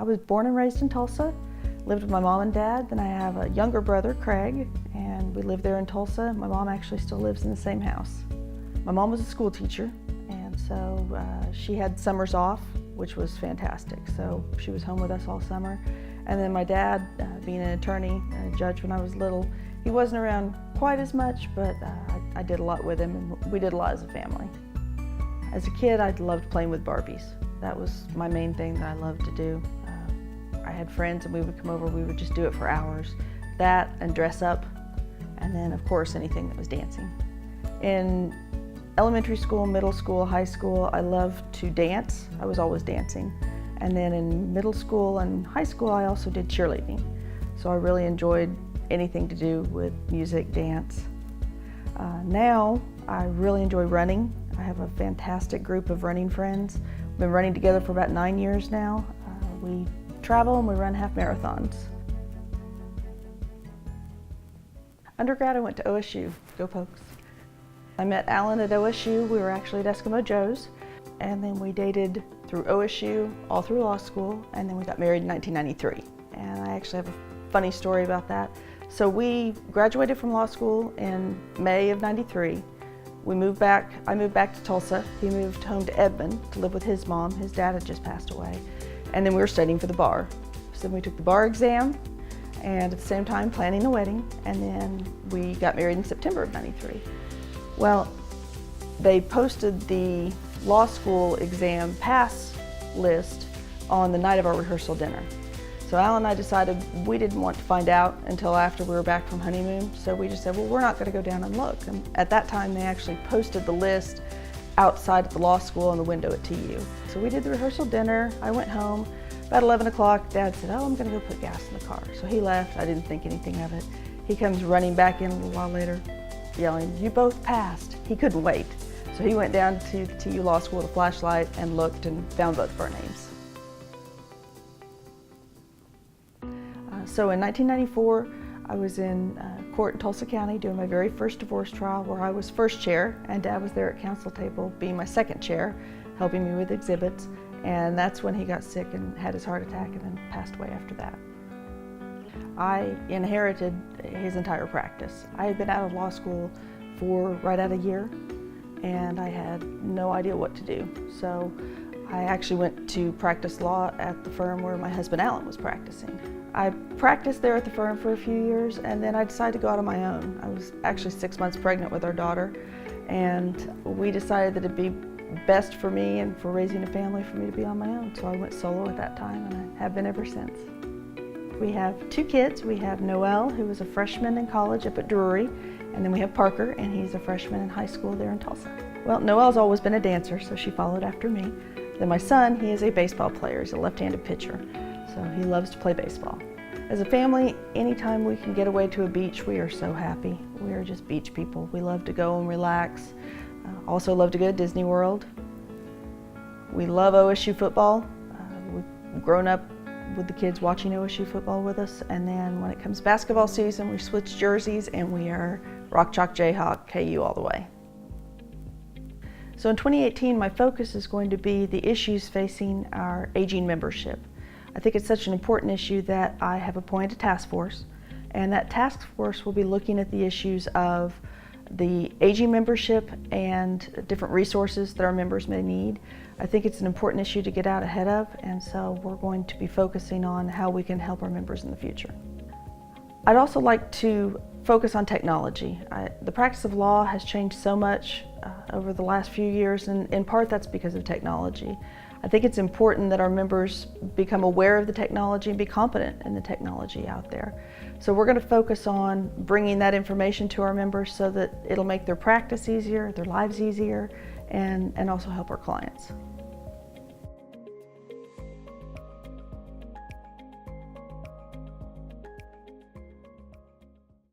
was born and raised in Tulsa, lived with my mom and dad. Then I have a younger brother, Craig, and we live there in Tulsa. My mom actually still lives in the same house. My mom was a school teacher, and so she had summers off, which was fantastic. So she was home with us all summer. And then my dad, being an attorney and a judge when I was little, he wasn't around quite as much, but I did a lot with him, and we did a lot as a family. As a kid, I loved playing with Barbies. That was my main thing that I loved to do. I had friends and we would come over, we would just do it for hours. That and dress up, and then of course anything that was dancing. In elementary school, middle school, high school, I loved to dance. I was always dancing. And then in middle school and high school, I also did cheerleading. So I really enjoyed anything to do with music, dance. Now, I really enjoy running. I have a fantastic group of running friends. We've been running together for about 9 years now. We travel and we run half marathons. Undergrad, I went to OSU. Go Pokes. I met Alan at OSU. We were actually at Eskimo Joe's. And then we dated through OSU, all through law school, and then we got married in 1993. And I actually have a funny story about that. So we graduated from law school in May of '93. I moved back to Tulsa. He moved home to Edmond to live with his mom. His dad had just passed away. And then we were studying for the bar. So we took the bar exam, and at the same time planning the wedding, and then we got married in September of '93. Well, they posted the law school exam pass list on the night of our rehearsal dinner. So Al and I decided we didn't want to find out until after we were back from honeymoon, so we just said, well, we're not going to go down and look. And at that time, they actually posted the list outside of the law school on the window at TU. So we did the rehearsal dinner. I went home. About 11 o'clock, Dad said, oh, I'm going to go put gas in the car. So he left. I didn't think anything of it. He comes running back in a little while later, yelling, you both passed. He couldn't wait. So he went down to the TU Law School with a flashlight and looked and found both of our names. So in 1994, I was in court in Tulsa County doing my very first divorce trial, where I was first chair and Dad was there at counsel table being my second chair, helping me with exhibits. And that's when he got sick and had his heart attack and then passed away after that. I inherited his entire practice. I had been out of law school for right at a year, and I had no idea what to do. So I actually went to practice law at the firm where my husband Alan was practicing. I practiced there at the firm for a few years, and then I decided to go out on my own. I was actually 6 months pregnant with our daughter, and we decided that it'd be best for me and for raising a family for me to be on my own. So I went solo at that time, and I have been ever since. We have 2 kids. We have Noel, who is a freshman in college up at Drury, and then we have Parker, and he's a freshman in high school there in Tulsa. Well, Noel's always been a dancer, so she followed after me. Then my son, he is a baseball player. He's a left-handed pitcher, so he loves to play baseball. As a family, anytime we can get away to a beach, we are so happy. We are just beach people. We love to go and relax. Also love to go to Disney World. We love OSU football. We've grown up with the kids watching OSU football with us, and then when it comes basketball season, we switch jerseys and we are Rock Chalk Jayhawk, KU all the way. So in 2018, my focus is going to be the issues facing our aging membership. I think it's such an important issue that I have appointed a task force, and that task force will be looking at the issues of the aging membership and different resources that our members may need. I think it's an important issue to get out ahead of, and so we're going to be focusing on how we can help our members in the future. I'd also like to focus on technology. The practice of law has changed so much over the last few years, and in part that's because of technology. I think it's important that our members become aware of the technology and be competent in the technology out there. So we're going to focus on bringing that information to our members so that it'll make their practice easier, their lives easier, and also help our clients.